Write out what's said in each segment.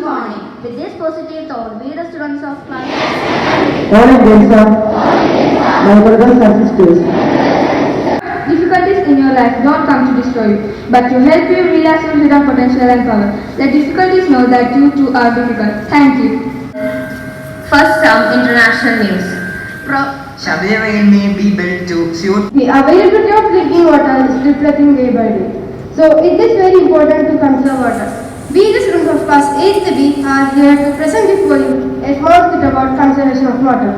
morning. With this positive thought, we the students of class. Morning, dear sir. My brothers and sisters. Difficulties in your life don't come to destroy you, but to help you realize your hidden potential and power. Let difficulties know that you too are difficult. Thank you. First, some international news. Shabdavale may be built to suit The availability of drinking water is decreasing day by day. So it is very important to conserve water. We, the students of class 8th B, are here to present before you a small bit about conservation of water.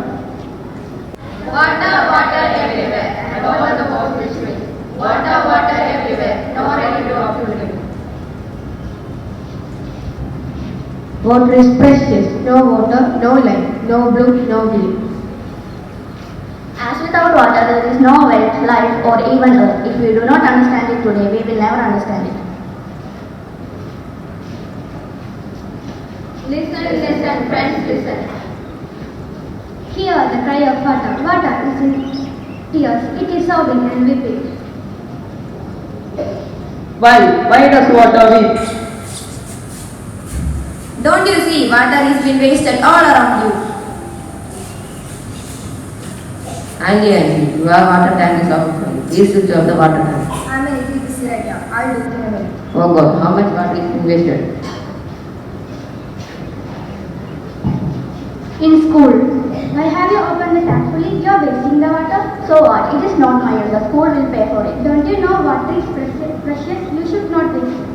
Water, water everywhere, and all the world this way. Water, water everywhere, no ready drop to live. Water is precious. No water, no life. No blue, no green. As without water, there is no wealth, life, or even earth. If we do not understand it today, we will never understand it. Listen, listen, friends, listen. Hear the cry of water. Water is in tears. It is sobbing and weeping. Why does water weep? Don't you see, water is being wasted all around you. Auntie, your water tank is overflowing. Please switch off the water tank. I am an easy right now. I'll do it in a minute. Oh God, how much water is being wasted? In school. Why have you opened the tap fully? You are wasting the water. So what? It is not mine. The school will pay for it. Don't you know water is precious? You should not waste it.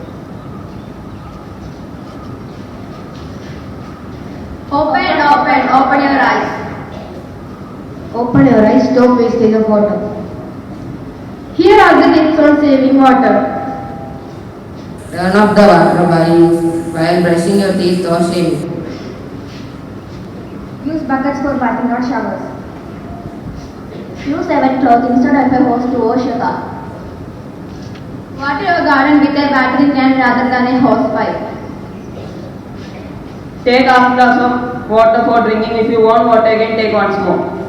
Open your eyes. Open your eyes. Stop wasting of water. Here are the tips on saving water. Turn off the water while brushing your teeth or shaving. Use buckets for bathing or showers. Use a wet cloth instead of a hose to wash your car. Water your garden with a battery can rather than a hose pipe. Take half glass of water for drinking. If you want water again, take once more.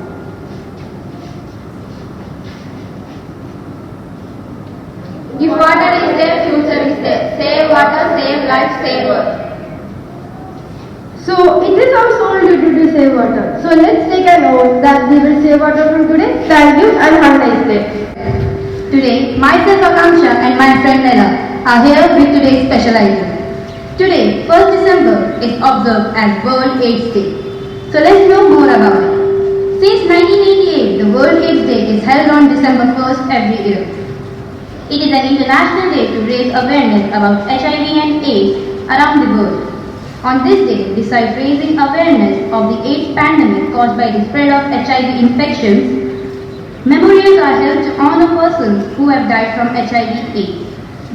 If water is there, future is there. Save water, save life, save earth. So it is our sole duty to save water. So let's take an oath that we will save water from today. Thank you and have a nice day. Today, myself Akanksha and my friend Nella are here with today's special item. Today, 1st December is observed as World AIDS Day. So let's know more about it. Since 1988, the World AIDS Day is held on December 1st every year. It is an international day to raise awareness about HIV and AIDS around the world. On this day, besides raising awareness of the AIDS pandemic caused by the spread of HIV infections, memorials are held to honor persons who have died from HIV/AIDS.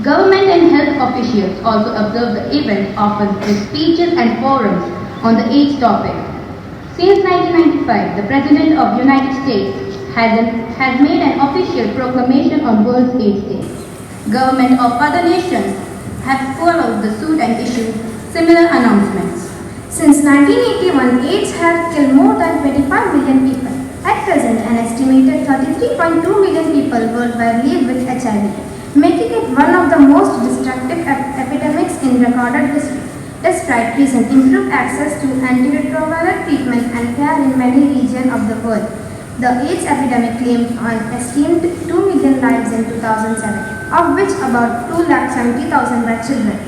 Government and health officials also observe the event often with speeches and forums on the AIDS topic. Since 1995, the President of the United States has made an official proclamation on World AIDS Day. Government of other nations have followed the suit and issued similar announcements. Since 1981, AIDS has killed more than 25 million people. At present, an estimated 33.2 million people worldwide live with HIV, making it one of the most destructive epidemics in recorded history. Despite recent improved access to antiretroviral treatment and care in many regions of the world, the AIDS epidemic claimed an esteemed 2 million lives in 2007, of which about 270,000 were children.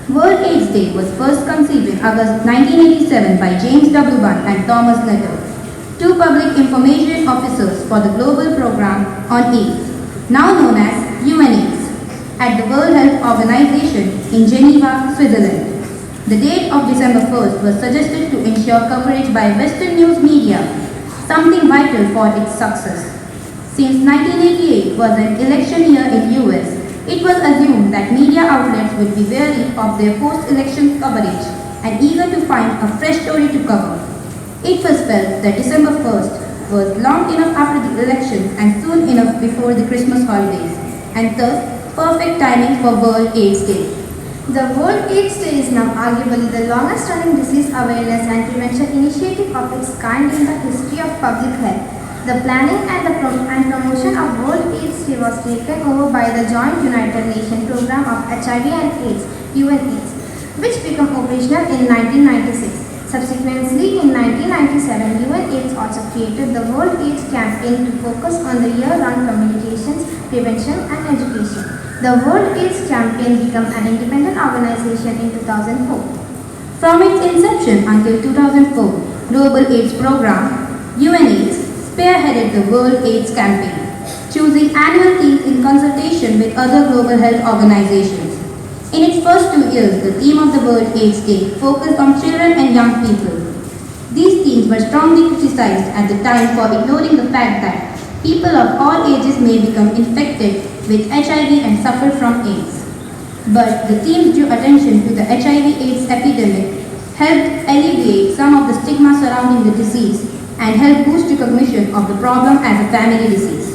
World AIDS Day was first conceived in August 1987 by James W. Bunn and Thomas Nettle, two public information officers for the Global Program on AIDS, now known as UNAIDS, at the World Health Organization in Geneva, Switzerland. The date of December 1st was suggested to ensure coverage by Western news media, something vital for its success. Since 1988 was an election year in US, it was assumed that media outlets would be wary of their post-election coverage and eager to find a fresh story to cover. It was felt that December 1st was long enough after the elections and soon enough before the Christmas holidays, and thus perfect timing for World AIDS Day. The World AIDS Day is now arguably the longest running disease awareness and prevention initiative of its kind in the history of public health. The planning and promotion of World AIDS Day was taken over by the Joint United Nations Programme of HIV and AIDS, UNAIDS, which began became operational in 1996. Subsequently, in 1997, UNAIDS also created the World AIDS Campaign to focus on the year-round communications, prevention and education. The World AIDS Campaign became an independent organization in 2004. From its inception until 2004 Global AIDS Program, UNAIDS spearheaded the World AIDS Campaign, choosing annual themes in consultation with other global health organizations. In its first 2 years, the theme of the World AIDS Day focused on children and young people. These themes were strongly criticized at the time for ignoring the fact that people of all ages may become infected with HIV and suffer from AIDS. But the themes drew attention to the HIV/AIDS epidemic, helped alleviate some of the stigma surrounding the disease, and helped boost recognition of the problem as a family disease.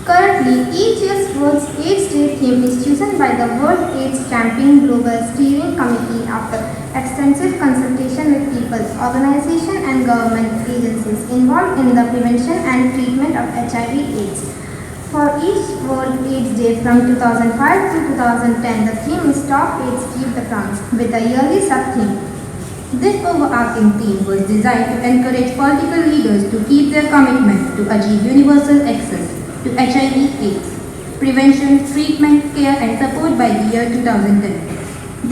Currently, each year's World AIDS Day theme is chosen by the World AIDS Campaign Global Steering Committee after extensive consultation with people, organizations and government agencies involved in the prevention and treatment of HIV/AIDS. For each World AIDS Day from 2005 to 2010, the theme is Stop AIDS, Keep the Crowns, with a yearly sub-theme. This overarching theme was designed to encourage political leaders to keep their commitment to achieve universal access to HIV/AIDS, prevention, treatment, care and support by the year 2010.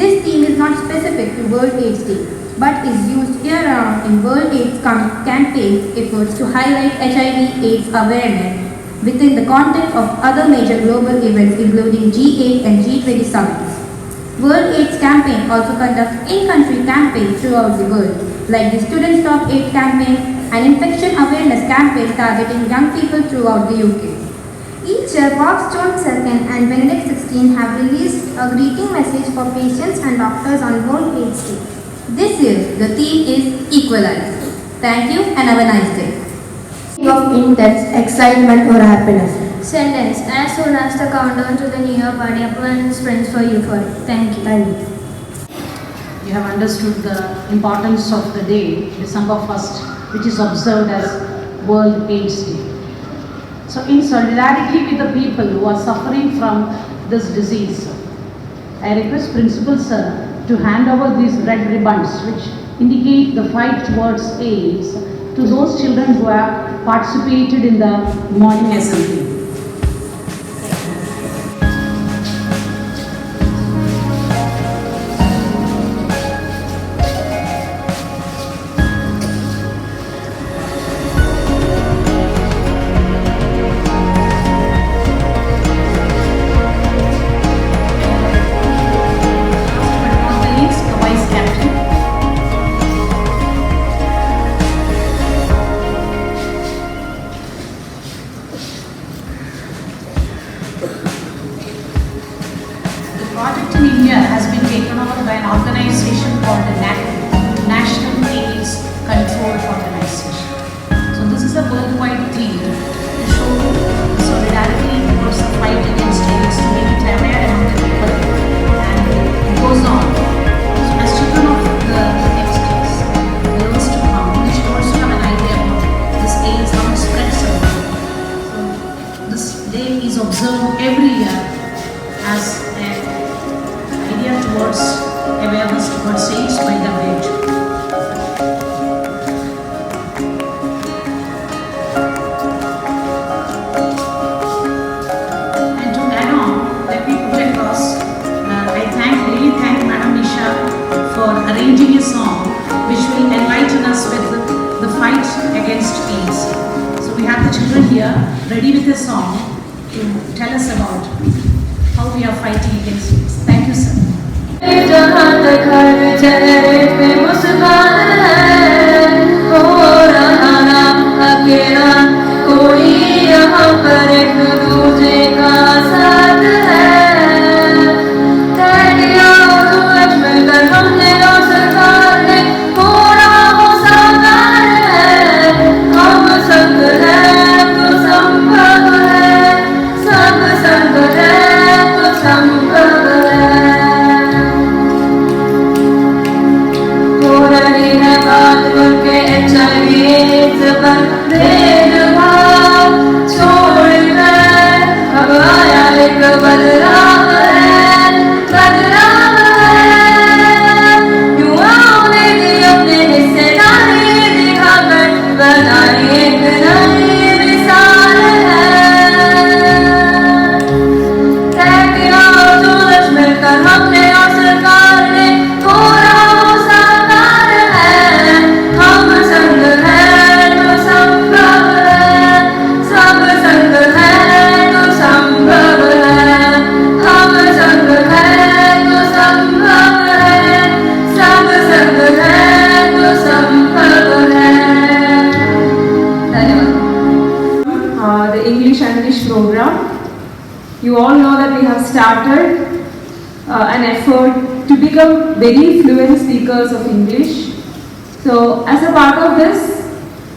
This theme is not specific to World AIDS Day, but is used year-round in World AIDS campaign efforts to highlight HIV/AIDS awareness within the context of other major global events including G8 and G20 summits. World AIDS Campaign also conducts in-country campaigns throughout the world, like the Student Stop AIDS campaign, an infection awareness campaign targeting young people throughout the UK. Each year, Pope John II and Benedict XVI have released a greeting message for patients and doctors on World AIDS Day. This year, the theme is Equalize. Thank you and have a nice day. Of intense excitement or happiness. Sentence. As soon as the countdown to the New Year party appointment sprints for you for. Thank you. Thank you. You have understood the importance of the day, December 1st, which is observed as World AIDS Day. So in solidarity with the people who are suffering from this disease, I request Principal Sir to hand over these red ribbons which indicate the fight towards AIDS to those children who have participated in the morning assembly. Ready with a song to tell us about how we are fighting against AIDS. Thank you, sir. Pura You all know that we have started an effort to become very fluent speakers of English. So as a part of this,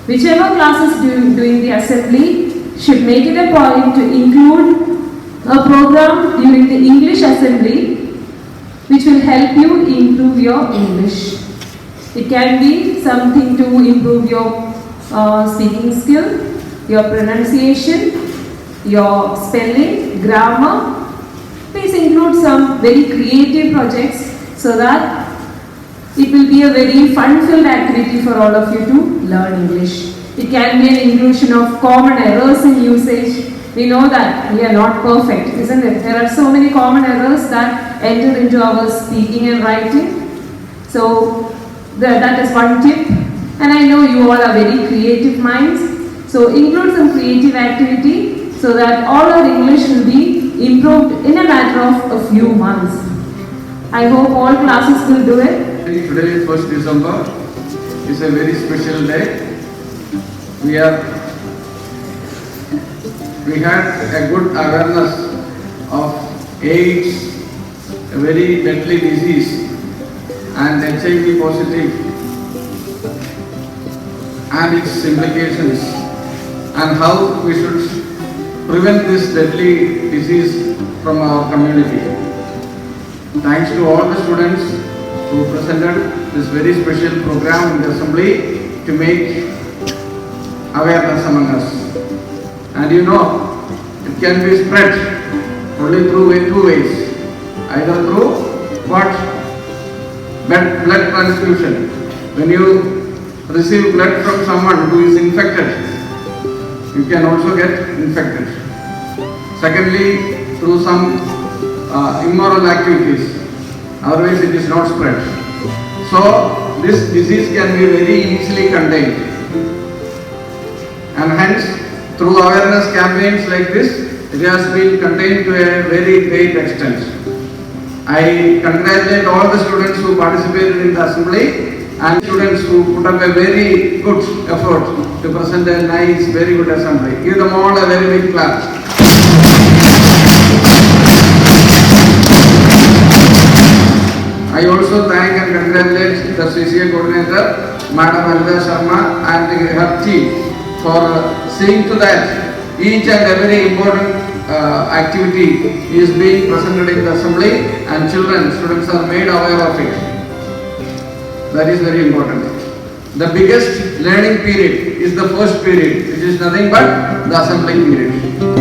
whichever class is doing the assembly should make it a point to include a program during the English assembly which will help you improve your English. It can be something to improve your speaking skill, your pronunciation, your spelling, grammar. Please include some very creative projects so that it will be a very fun-filled activity for all of you to learn English. It can be an inclusion of common errors in usage. We know that we are not perfect, isn't it? There are so many common errors that enter into our speaking and writing. So that is one tip. And I know you all are very creative minds. So include some creative activity so that all our English will be improved in a matter of a few months. I hope all classes will do it. Today is 1st December. It's a very special day. We had a good awareness of AIDS, a very deadly disease, and HIV positive and its implications, and how we should prevent this deadly disease from our community. Thanks to all the students who presented this very special program in the assembly to make awareness among us. And you know, it can be spread only through two ways. Either through what? Blood transfusion. When you receive blood from someone who is infected, you can also get infected. Secondly, through some immoral activities. Otherwise it is not spread. So this disease can be very easily contained. And hence, through awareness campaigns like this, it has been contained to a very great extent. I congratulate all the students who participated in the assembly and students who put up a very good effort to present a nice, very good assembly. Give them all a very big clap. I also thank and congratulate the CCA coordinator, Madam Alida Sharma, and her team for seeing to that each and every important activity is being presented in the assembly and students are made aware of it. That is very important. The biggest learning period is the first period, which is nothing but the assembly period.